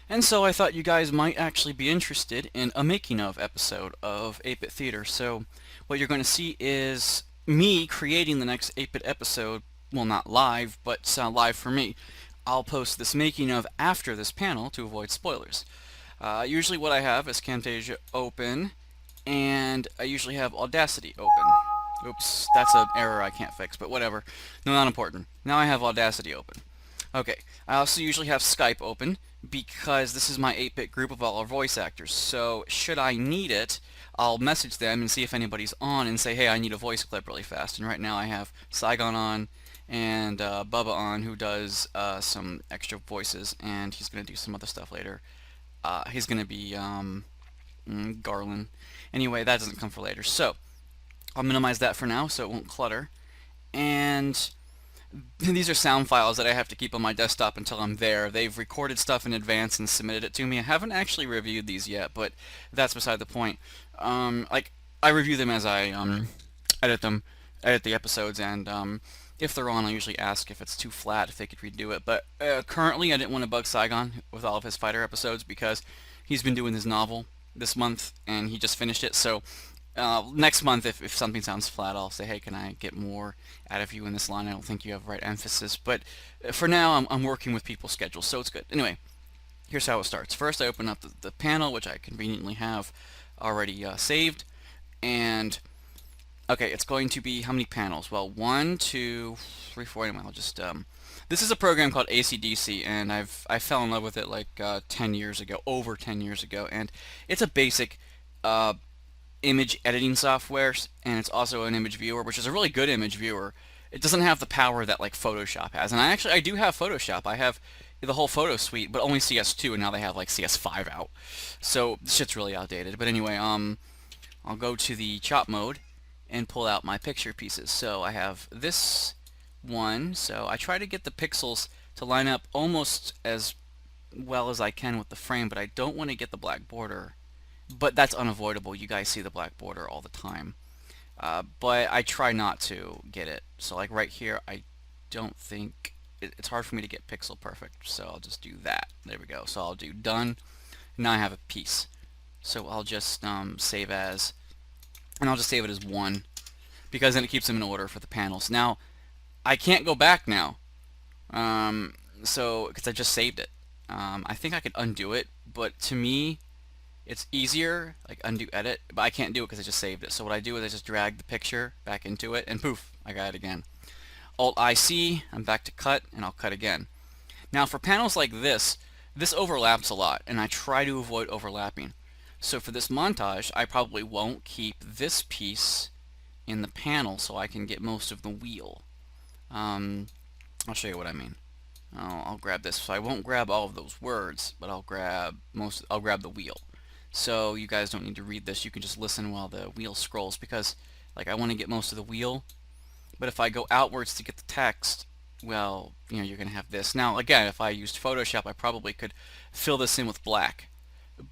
And so I thought you guys might actually be interested in a making of episode of 8-Bit Theater. So what you're going to see is me creating the next 8-Bit episode, well, not live, but live for me. I'll post this making of after this panel to avoid spoilers. Usually what I have is Camtasia open, and I usually have Audacity open. Oops, that's an error I can't fix, but whatever. No, not important. Now I have Audacity open. Okay, I also usually have Skype open because this is my 8-bit group of all our voice actors. So should I need it, I'll message them and see if anybody's on and say, hey, I need a voice clip really fast. And right now I have Saigon on and Bubba on, who does some extra voices, and he's going to do some other stuff later. He's going to be Garland. Anyway, that doesn't come for later. So I'll minimize that for now so it won't clutter. And these are sound files that I have to keep on my desktop until I'm there. They've recorded stuff in advance and submitted it to me. I haven't actually reviewed these yet, but that's beside the point. Like, I review them as I edit them, edit the episodes, and if they're on, I usually ask if it's too flat, if they could redo it. But currently, I didn't want to bug Saigon with all of his fighter episodes because he's been doing his novel this month and he just finished it. So next month, if something sounds flat, I'll say, hey, can I get more out of you in this line? I don't think you have the right emphasis. But for now, I'm working with people's schedules, so it's good. Anyway, here's how it starts. First, I open up the panel, which I conveniently have already saved. And, okay, it's going to be how many panels? Well, one, two, three, four. Anyway, I'll just... this is a program called ACDC, and I fell in love with it like 10 years ago, over 10 years ago. And it's a basic... image editing software, and it's also an image viewer, which is a really good image viewer. It doesn't have the power that like Photoshop has, and I do have Photoshop. I have the whole photo suite, but only CS2, and now they have like CS5 out. So this shit's really outdated. But anyway, I'll go to the chop mode and pull out my picture pieces. So I have this one. So I try to get the pixels to line up almost as well as I can with the frame, but I don't want to get the black border, but that's unavoidable. You guys see the black border all the time. But I try not to get it. So like right here, I don't think, it's hard for me to get pixel perfect. So I'll just do that. There we go. So I'll do done. Now I have a piece. So I'll just save as, and I'll just save it as 1 because then it keeps them in order for the panels. Now, I can't go back now. So, because I just saved it. I think I could undo it, but to me, it's easier, like undo edit, but I can't do it because I just saved it. So what I do is I just drag the picture back into it, and poof, I got it again. Alt-IC, I'm back to cut, and I'll cut again. Now for panels like this overlaps a lot, and I try to avoid overlapping. So for this montage, I probably won't keep this piece in the panel so I can get most of the wheel. I'll show you what I mean. I'll grab this. So I won't grab all of those words, but I'll grab the wheel. So you guys don't need to read this. You can just listen while the wheel scrolls because like I want to get most of the wheel. But if I go outwards to get the text, well, you know, you're going to have this. Now, again, if I used Photoshop, I probably could fill this in with black.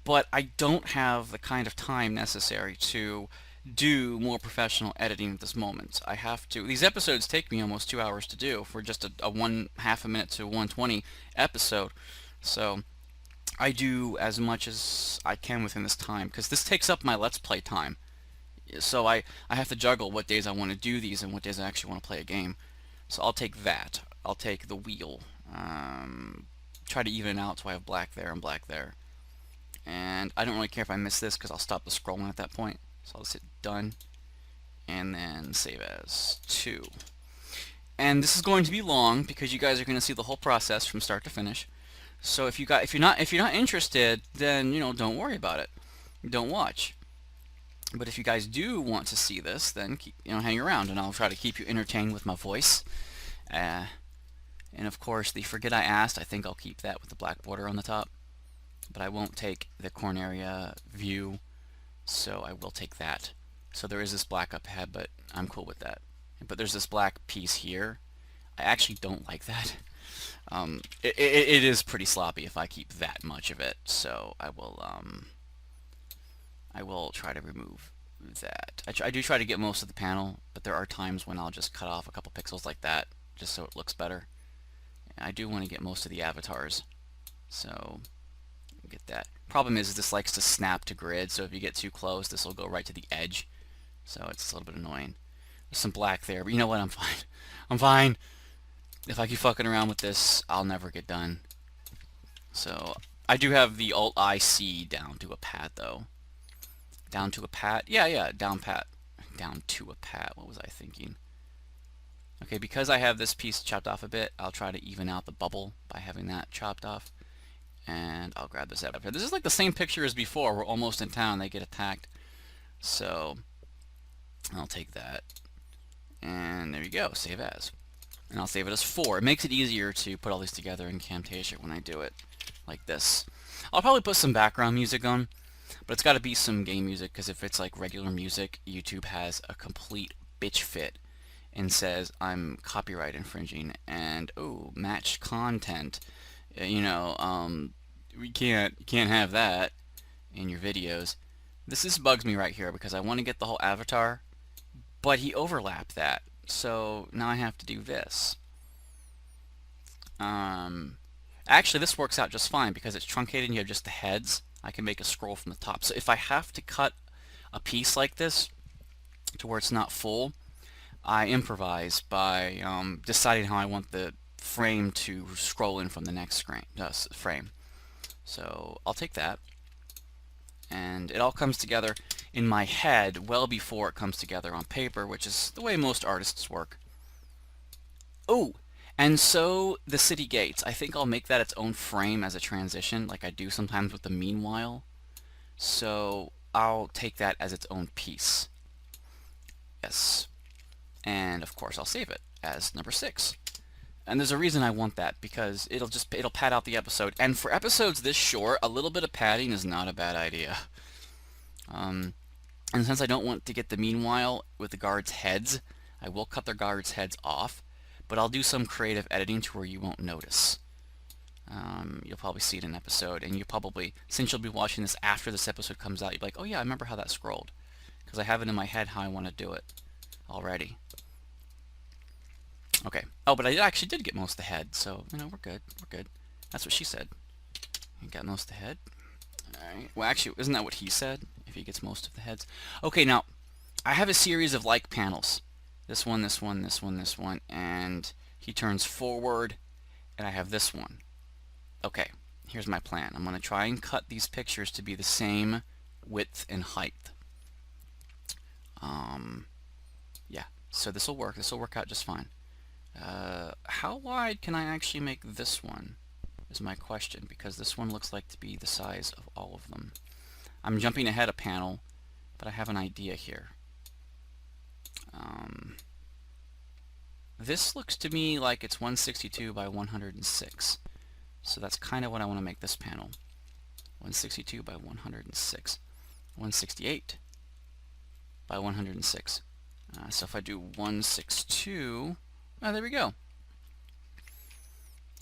But I don't have the kind of time necessary to do more professional editing at this moment. I have to. These episodes take me almost 2 hours to do for just a one half a minute to 120 episode. So I do as much as I can within this time because this takes up my Let's Play time. So I have to juggle what days I want to do these and what days I actually want to play a game. So I'll take that. I'll take the wheel. Try to even it out so I have black there and black there. And I don't really care if I miss this because I'll stop the scrolling at that point. So I'll just hit done and then save as 2. And this is going to be long because you guys are going to see the whole process from start to finish. So if you're not interested, then you know don't worry about it. Don't watch. But if you guys do want to see this, then keep, hang around, and I'll try to keep you entertained with my voice. And of course, the forget I asked, I think I'll keep that with the black border on the top. But I won't take the Corneria view, so I will take that. So there is this black up ahead, but I'm cool with that. But there's this black piece here. I actually don't like that. It is pretty sloppy if I keep that much of it, so I will try to remove that. I do try to get most of the panel, but there are times when I'll just cut off a couple pixels like that, just so it looks better. I do want to get most of the avatars, so Get that. Problem is this likes to snap to grid, so if you get too close, this will go right to the edge. So it's a little bit annoying. There's some black there, but you know what? I'm fine. I'm fine. If I keep fucking around with this, I'll never get done. So I do have the Alt-IC down to a pat, though. Down to a pat? Yeah, down pat. Down to a pat. What was I thinking? Okay, because I have this piece chopped off a bit, I'll try to even out the bubble by having that chopped off. And I'll grab this out of here. This is like the same picture as before. We're almost in town. They get attacked. So I'll take that. And there you go. Save as. And I'll save it as 4. It makes it easier to put all these together in Camtasia when I do it like this. I'll probably put some background music on, but it's got to be some game music, because if it's like regular music, YouTube has a complete bitch fit and says I'm copyright infringing and matched content. You know, you can't have that in your videos. This bugs me right here because I want to get the whole avatar, but he overlapped that. So now I have to do this. Actually, this works out just fine because it's truncated and you have just the heads. I can make a scroll from the top. So if I have to cut a piece like this to where it's not full, I improvise by deciding how I want the frame to scroll in from the next frame. So I'll take that, and it all comes together in my head well before it comes together on paper, which is the way most artists work. Oh, and so the city gates, I think I'll make that its own frame as a transition, like I do sometimes with the meanwhile. So I'll take that as its own piece. Yes. And of course I'll save it as number 6. And there's a reason I want that, because it'll pad out the episode. And for episodes this short, a little bit of padding is not a bad idea. And since I don't want to get the meanwhile with the guards' heads, I will cut their guards' heads off, but I'll do some creative editing to where you won't notice. You'll probably see it in an episode, and you probably, since you'll be watching this after this episode comes out, you'll be like, oh yeah, I remember how that scrolled, because I have it in my head how I want to do it already. Okay. Oh, but I actually did get most of the head, so, you know, we're good. We're good. That's what she said. You got most of the head. Alright. Well, actually, isn't that what he said? If he gets most of the heads. Okay, now, I have a series of like panels. This one, this one, this one, this one, and he turns forward, and I have this one. Okay, here's my plan. I'm going to try and cut these pictures to be the same width and height. Yeah, so this will work. This will work out just fine. How wide can I actually make this one is my question, because this one looks like to be the size of all of them. I'm jumping ahead a panel, but I have an idea here. This looks to me like it's 162 by 106. So that's kind of what I want to make this panel. 162 by 106. 168 by 106. So if I do 162, there we go.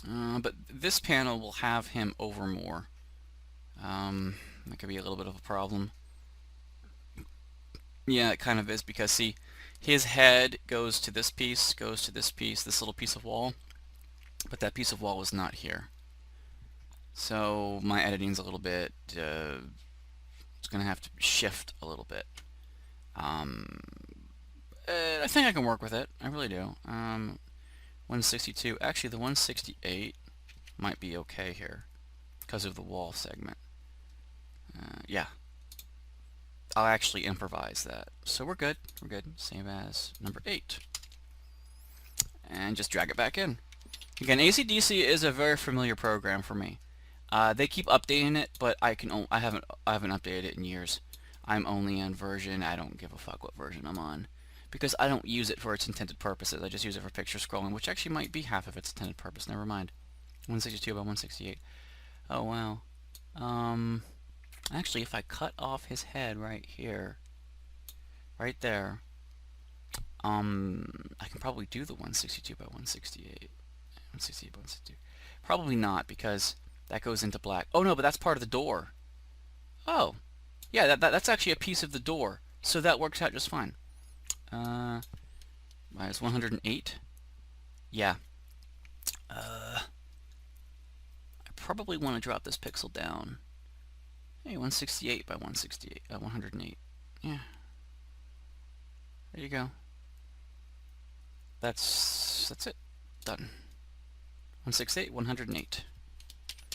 But this panel will have him over more. That could be a little bit of a problem. Yeah, it kind of is, because see, his head goes to this piece, this little piece of wall, but that piece of wall is not here. So my editing's a little bit, it's going to have to shift a little bit. I think I can work with it. I really do. 162. Actually, the 168 might be okay here because of the wall segment. Yeah. I'll actually improvise that. So we're good. We're good. Same as number 8. And just drag it back in. Again, AC/DC is a very familiar program for me. They keep updating it, but I haven't updated it in years. I'm only on version, I don't give a fuck what version I'm on, because I don't use it for its intended purposes. I just use it for picture scrolling, which actually might be half of its intended purpose. Never mind. 162 by 168. Oh wow. Actually, if I cut off his head right here, right there, I can probably do the 162 by 168. 168 by 162. Probably not, because that goes into black. Oh no, but that's part of the door. Oh, yeah, that's actually a piece of the door, so that works out just fine. Minus 108. Yeah. I probably want to drop this pixel down Hey, 168 by 168, 108. Yeah. There you go. That's it. Done. 168, 108.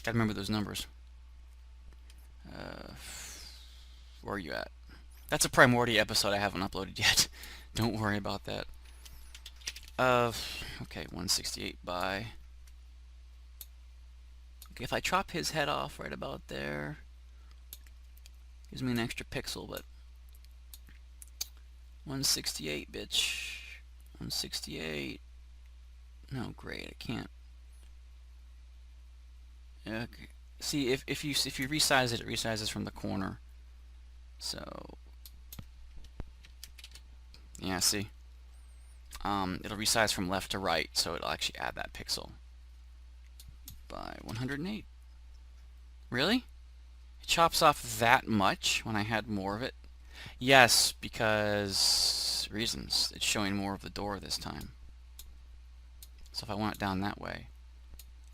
Gotta remember those numbers. Where are you at? That's a Primordia episode I haven't uploaded yet. Don't worry about that. Okay, 168 by... Okay, if I chop his head off right about there, gives me an extra pixel, but 168, bitch. 168. No, great, I can't. Okay. See, if you resize it, it resizes from the corner. So yeah, see, it'll resize from left to right, so it'll actually add that pixel by 108. Really? It chops off that much when I had more of it? Yes, because reasons. It's showing more of the door this time. So if I want it down that way,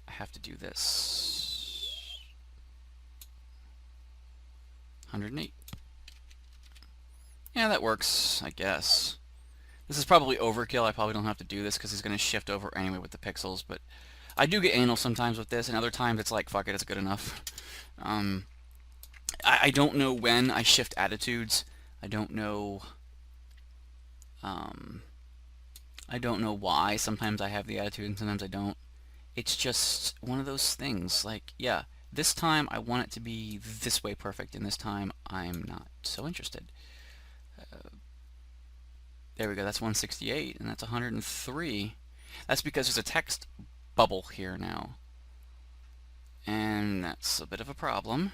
I have to do this. 108. Yeah, that works, I guess. This is probably overkill. I probably don't have to do this because he's going to shift over anyway with the pixels, but I do get anal sometimes with this, and other times it's like, fuck it, it's good enough. I don't know when I shift attitudes. I don't know why. Sometimes I have the attitude and sometimes I don't. It's just one of those things. Like, yeah, this time I want it to be this way perfect, and this time I'm not so interested. There we go, that's 168, and that's 103. That's because there's a text bubble here now. And that's a bit of a problem,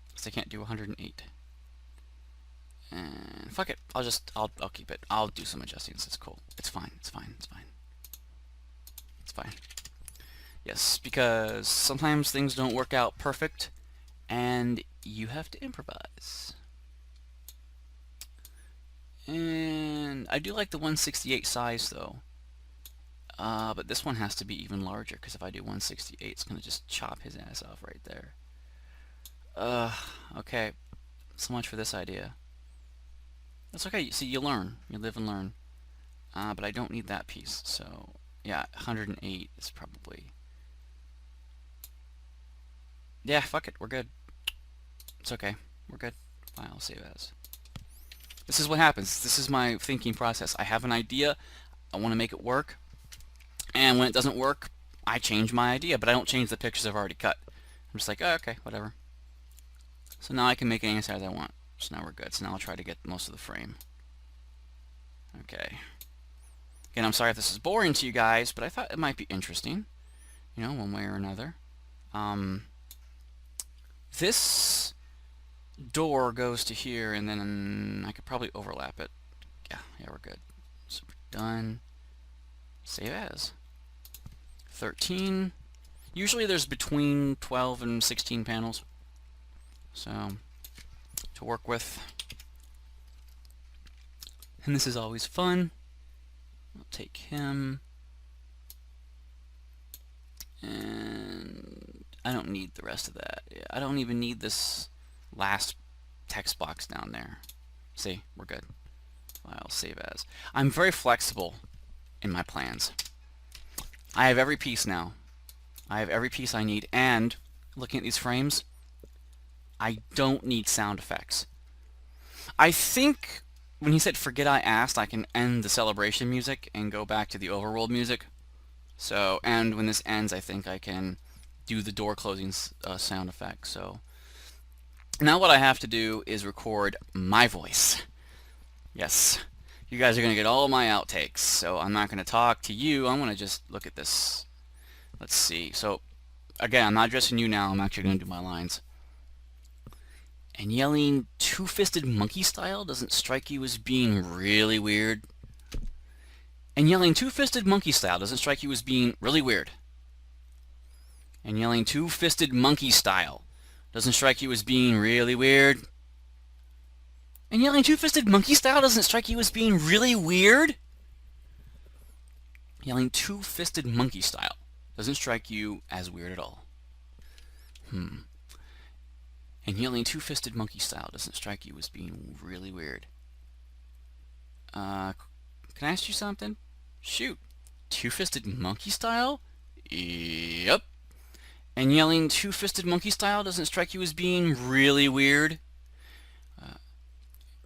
because I can't do 108. And fuck it, I'll keep it. I'll do some adjustments, it's cool. It's fine, it's fine, it's fine. It's fine. Yes, because sometimes things don't work out perfect, and you have to improvise. And I do like the 168 size though, but this one has to be even larger because if I do 168 it's gonna just chop his ass off right there. Okay, so much for this idea. That's okay, you see, you learn, you live and learn. But I don't need that piece, so yeah, 108 is probably... Yeah, fuck it, we're good. It's okay, we're good. File, save as. This is what happens. This is my thinking process. I have an idea, I want to make it work, and when it doesn't work, I change my idea, but I don't change the pictures I've already cut. I'm just like, oh, okay, whatever. So now I can make it any size I want. So now we're good. So now I'll try to get most of the frame. Okay. Again, I'm sorry if this is boring to you guys, but I thought it might be interesting, you know, one way or another. This door goes to here, and then I could probably overlap it. Yeah, we're good. So we're done. Save as. 13. Usually there's between 12 and 16 panels, so to work with. And this is always fun. I'll take him. And I don't need the rest of that. I don't even need this last text box down there. See, we're good. File, save as. I'm very flexible in my plans. I have every piece now. I have every piece I need, and looking at these frames, I don't need sound effects. I think when he said forget I asked, I can end the celebration music and go back to the overworld music. So, and when this ends, I think I can do the door closing sound effect. So now what I have to do is record my voice. Yes, you guys are going to get all my outtakes, so I'm not going to talk to you. I'm going to just look at this. Let's see. So again, I'm not addressing you now. I'm actually going to do my lines. And yelling two-fisted monkey style doesn't strike you as being really weird? And yelling two-fisted monkey style doesn't strike you as being really weird? And yelling two-fisted monkey style doesn't strike you as being really weird? And yelling two-fisted monkey style doesn't strike you as being really weird? Yelling two-fisted monkey style doesn't strike you as weird at all. And yelling two-fisted monkey style doesn't strike you as being really weird. Can I ask you something? Shoot. Two-fisted monkey style? Yep. And yelling two-fisted monkey style doesn't strike you as being really weird?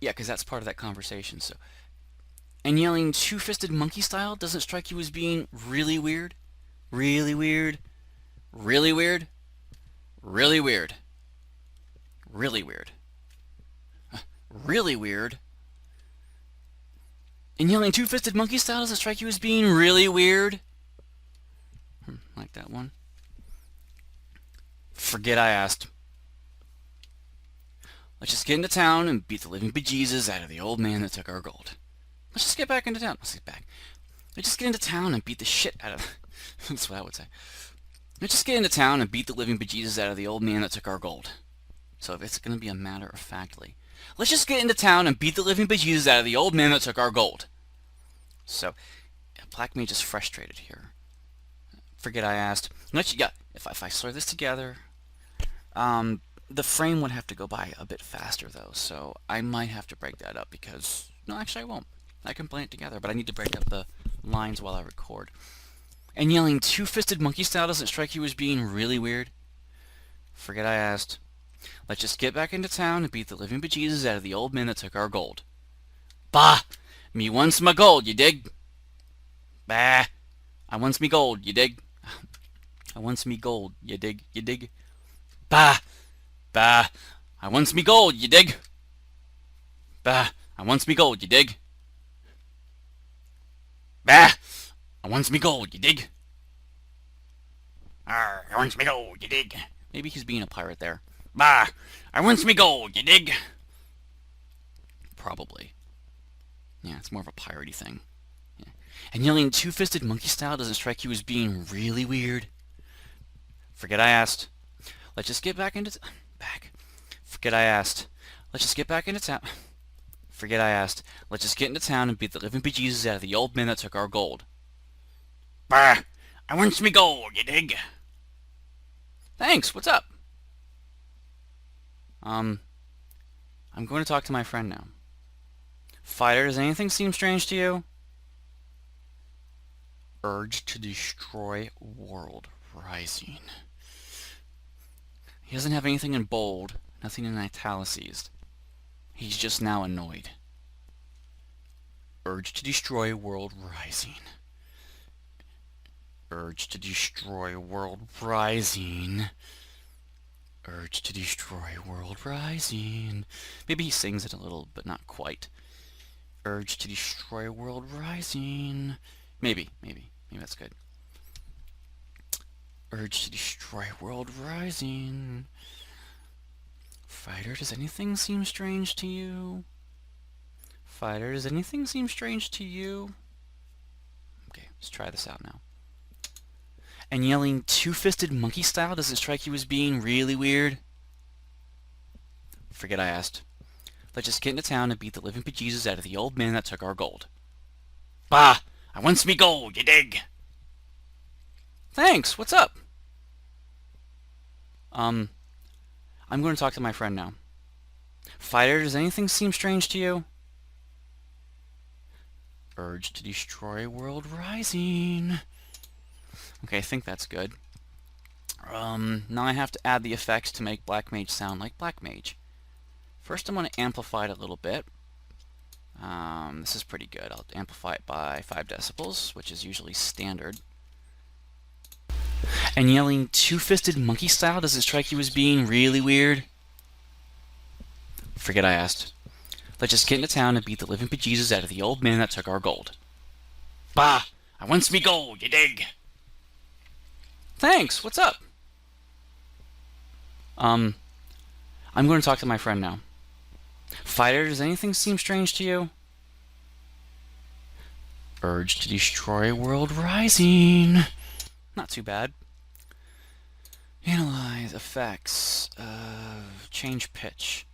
Yeah, because that's part of that conversation. So, and yelling two-fisted monkey style doesn't strike you as being really weird? Really weird? Really weird? Really weird? Really weird? Really weird? And yelling two-fisted monkey style doesn't strike you as being really weird? Like that one. Forget I asked. Let's just get into town and beat the living bejesus out of the old man that took our gold. Let's just get back into town. Let's get back. Let's just get into town and beat the shit out of... That's what I would say. Let's just get into town and beat the living bejesus out of the old man that took our gold. So if it's going to be a matter of factly. Let's just get into town and beat the living bejesus out of the old man that took our gold. So, Black Mage is frustrated here. Forget I asked. If I slur this together, the frame would have to go by a bit faster though, so I might have to break that up because... No, actually I won't. I can blend it together, but I need to break up the lines while I record. And yelling two-fisted monkey style doesn't strike you as being really weird? Forget I asked. Let's just get back into town and beat the living bejesus out of the old man that took our gold. Bah! Me wants my gold, you dig? Bah! I wants me gold, you dig? I wants me gold, you dig? You dig? Bah! Bah! I wants me gold, you dig? Bah! I wants me gold, you dig? Bah! I wants me gold, you dig? Arr, I wants me gold, you dig? Maybe he's being a pirate there. Bah! I wants me gold, you dig? Probably. Yeah, it's more of a piratey thing. Yeah. And yelling two-fisted monkey style doesn't strike you as being really weird? Forget I asked. Let's just get back into... Forget I asked. Let's just get back into town. Forget I asked. Let's just get into town and beat the living bejesus out of the old man that took our gold. Bah! I wants me gold, you dig? Thanks, what's up? I'm going to talk to my friend now. Fighter, does anything seem strange to you? Urge to destroy world rising. He doesn't have anything in bold, nothing in italicized. He's just now annoyed. Urge to destroy world rising. Urge to destroy world rising. Urge to destroy world rising. Maybe he sings it a little, but not quite. Urge to destroy world rising. Maybe that's good. Urge to destroy world rising. Fighter, does anything seem strange to you? Fighter, does anything seem strange to you? Okay, let's try this out now. And yelling two-fisted monkey style doesn't strike you as being really weird? Forget I asked. Let's just get into town and beat the living bejesus out of the old man that took our gold. Bah! I wants me gold, you dig? Thanks, what's up? I'm going to talk to my friend now. Fighter, does anything seem strange to you? Urge to destroy world rising. Okay, I think that's good. Now I have to add the effects to make Black Mage sound like Black Mage. First I'm going to amplify it a little bit. This is pretty good. I'll amplify it by 5 decibels, which is usually standard. And yelling two-fisted monkey style doesn't strike you as being really weird? Forget I asked. Let's just get into town and beat the living bejesus out of the old man that took our gold. Bah! I wants me gold, you dig? Thanks, what's up? I'm going to talk to my friend now. Fighter, does anything seem strange to you? Urge to destroy world rising. Not too bad. Analyze effects. Change pitch.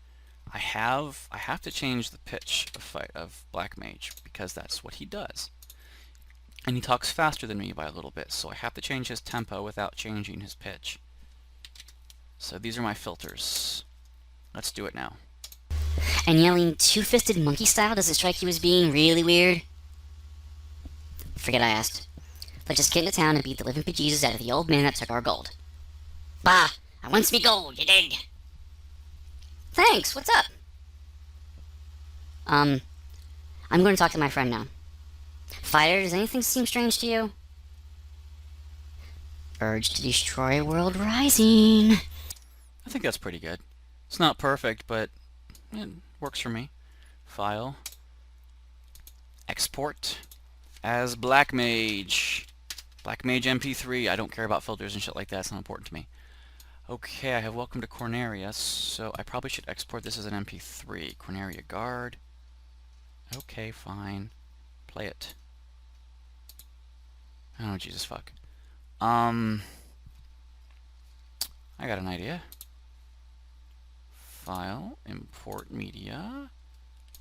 I have to change the pitch of Black Mage because that's what he does. And he talks faster than me by a little bit, so I have to change his tempo without changing his pitch. So these are my filters. Let's do it now. And yelling two-fisted monkey style, does it strike you as being really weird? Forget I asked. Let's just get into town and beat the living bejesus out of the old man that took our gold. Bah! I wants me gold, you dig? Thanks, what's up? I'm going to talk to my friend now. Fighter, does anything seem strange to you? Urge to destroy world rising. I think that's pretty good. It's not perfect, but it works for me. File. Export as Black Mage. Black Mage MP3. I don't care about filters and shit like that. It's not important to me. Okay, I have Welcome to Corneria, so I probably should export this as an MP3. Corneria Guard. Okay, fine. Play it. Oh, Jesus fuck. I got an idea. File, import media.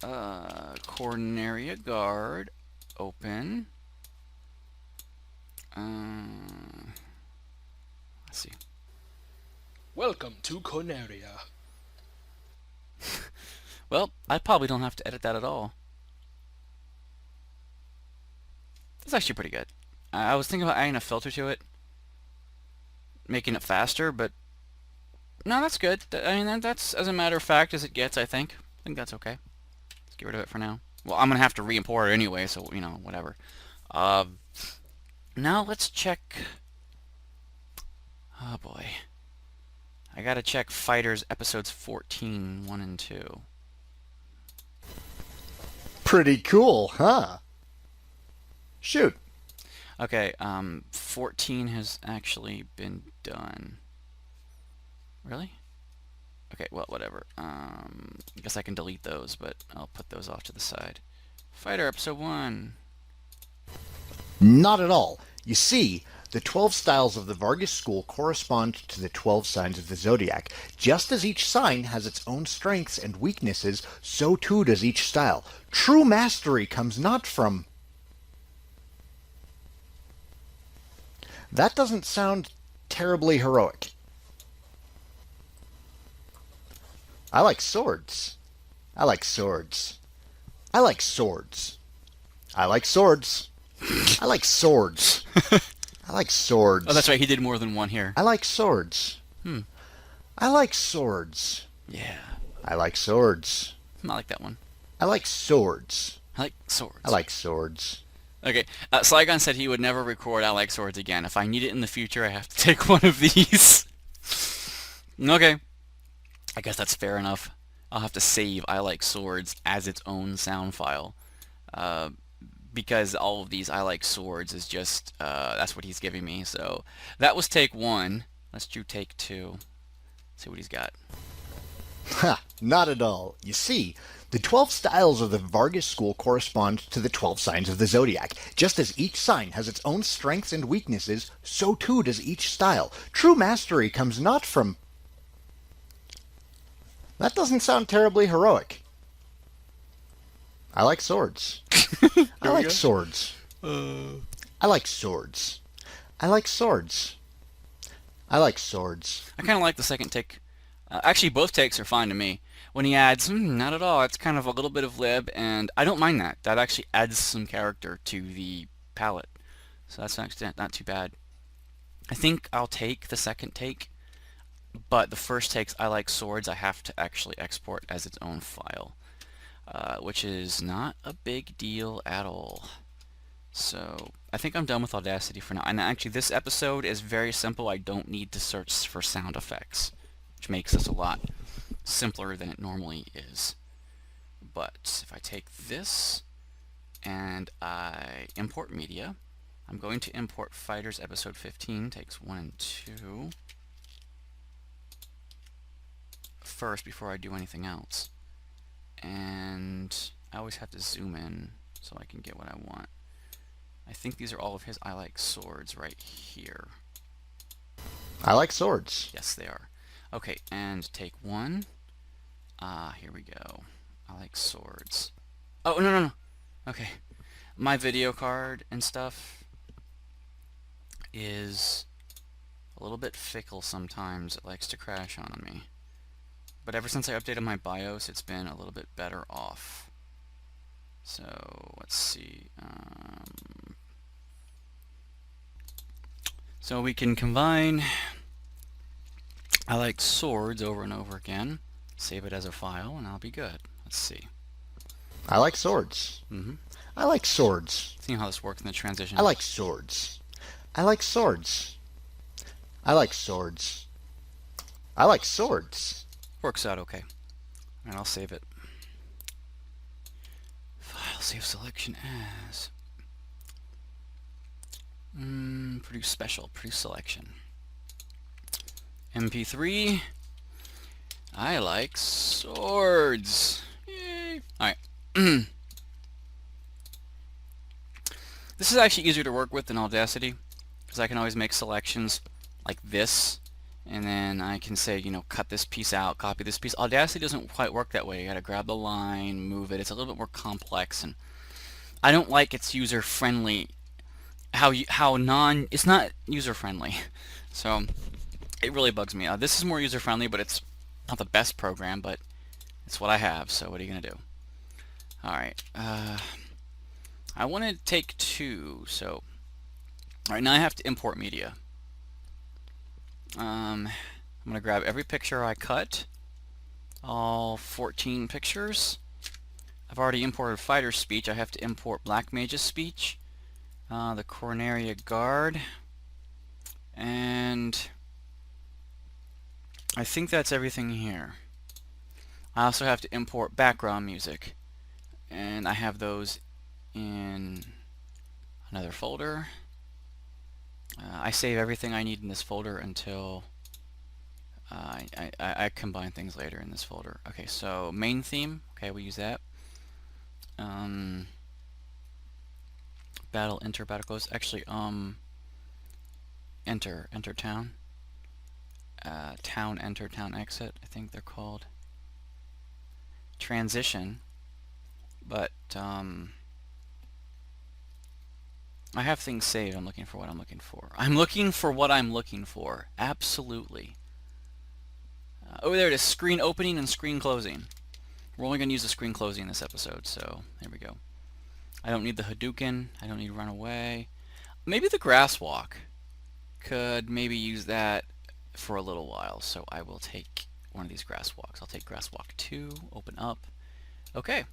Corneria Guard. Open. Let's see. Welcome to Corneria. Well, I probably don't have to edit that at all. That's actually pretty good. I was thinking about adding a filter to it, making it faster, but no, that's good. I mean, that's as a matter of fact as it gets, I think. I think that's okay. Let's get rid of it for now. Well, I'm going to have to re-import it anyway, so, you know, whatever. Now let's check... Oh, boy. I gotta check Fighters episodes 14, 1 and 2. Pretty cool, huh? Shoot. Okay, 14 has actually been done. Really? Okay, well, whatever. I guess I can delete those, but I'll put those off to the side. Fighter episode 1. Not at all. You see, the 12 styles of the Vargas school correspond to the 12 signs of the zodiac. Just as each sign has its own strengths and weaknesses, so too does each style. True mastery comes not from... That doesn't sound terribly heroic. I like swords. I like swords. I like swords. I like swords. I like swords. I like swords. Oh, that's right, he did more than one here. I like swords. I like swords. Yeah, I like swords. I like that one. I like swords. I like swords. I like swords. Okay, Slygon said he would never record I like swords again. If I need it in the future, I have to take one of these. Okay. I guess that's fair enough. I'll have to save I like swords as its own sound file. Because all of these I like swords is just, that's what he's giving me. So that was take 1. Let's do take 2. See what he's got. Ha! Not at all. You see, the 12 styles of the Vargas school correspond to the 12 signs of the zodiac. Just as each sign has its own strengths and weaknesses, so too does each style. True mastery comes not from... That doesn't sound terribly heroic. I like swords. I like swords. I like swords. I like swords. I like swords. I kind of like the second take. Actually, both takes are fine to me. When he adds, not at all, it's kind of a little bit of lib, and I don't mind that. That actually adds some character to the palette. So that's actually not too bad. I think I'll take the second take, but the first takes I like swords I have to actually export as its own file, which is not a big deal at all. So I think I'm done with Audacity for now. And actually this episode is very simple. I don't need to search for sound effects, which makes this a lot simpler than it normally is. But if I take this and I import media, I'm going to import Fighters episode 15, takes 1 and 2, first before I do anything else. And I always have to zoom in so I can get what I want. I think these are all of his I like swords right here. I like swords. Yes, they are. Okay, and take 1. Here we go. I like swords. Oh, no. Okay. My video card and stuff is a little bit fickle sometimes. It likes to crash on me. but ever since I updated my BIOS, it's been a little bit better off. So let's see. So we can combine I like swords over and over again. Save it as a file and I'll be good. Let's see. I like swords. I like swords. See how this works in the transition. I like swords. I like swords. I like swords. I like swords. Works out okay. And I'll save it. File save selection as produce special, produce selection. MP3. I like swords. Yay. Alright. This is actually easier to work with than Audacity, because I can always make selections like this, and then I can say, you know, cut this piece out, copy this piece. Audacity doesn't quite work that way. You gotta grab the line, move it. It's a little bit more complex, and I don't like its user-friendly. It's not user-friendly, so it really bugs me. This is more user-friendly, but it's not the best program, but it's what I have. So what are you gonna do? All right. I want to take two. So all right, now I have to import media. I'm gonna grab every picture I cut, all 14 pictures. I've already imported Fighter's speech. I have to import Black Mage's speech, the Corneria Guard, and I think that's everything here. I also have to import background music, and I have those in another folder. I save everything I need in this folder until I combine things later in this folder. Okay, so main theme. Okay, we use that. Battle, enter, battle close. Actually, enter town. Town enter, town exit. I think they're called. Transition, but I have things saved. I'm looking for what I'm looking for. I'm looking for what I'm looking for. Absolutely. Oh, there it is. Screen opening and screen closing. We're only going to use the screen closing in this episode, so there we go. I don't need the Hadouken. I don't need Run Away. Maybe the Grass Walk. Could maybe use that for a little while, so I will take one of these Grass Walks. I'll take Grass Walk 2, open up. Okay.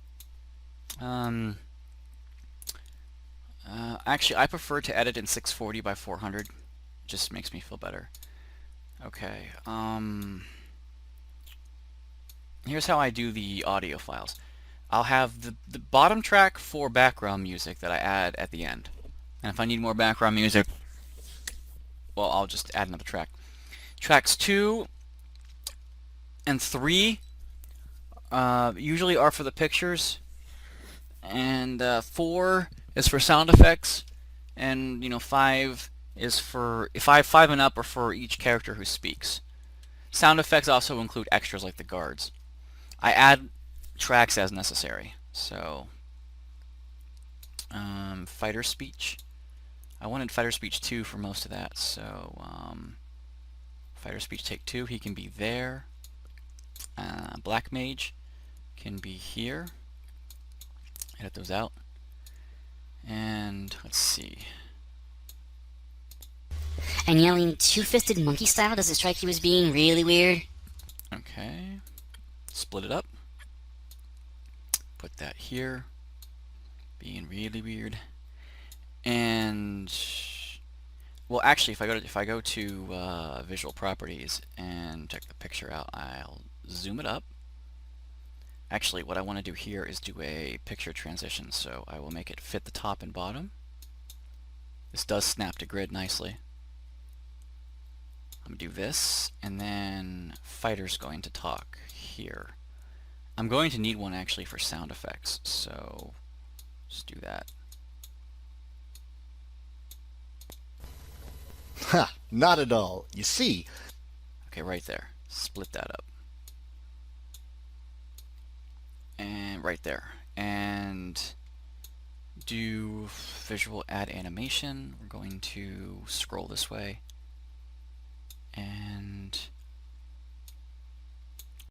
Actually, I prefer to edit in 640 by 400. Just makes me feel better. Okay. Here's how I do the audio files. I'll have the bottom track for background music that I add at the end. And if I need more background music, well, I'll just add another track. Tracks 2 and 3 usually are for the pictures, and 4 is for sound effects, and 5 is for 5 and up are for each character who speaks. Sound effects also include extras like the guards. I add tracks as necessary. So fighter speech. I wanted fighter speech 2 for most of that, so fighter speech take 2. He can be there. Black Mage can be here. Edit those out. And let's see. And yelling two-fisted monkey style, does it strike you as being really weird? Okay. Split it up. Put that here. Being really weird. And well, actually, if I go to visual properties and check the picture out, I'll zoom it up. Actually, what I want to do here is do a picture transition, so I will make it fit the top and bottom. This does snap to grid nicely. I'm going to do this, and then Fighter's going to talk here. I'm going to need one actually for sound effects, so just do that. Ha! Not at all. You see. Okay, right there. Split that up. And right there. And do visual add animation. We're going to scroll this way. And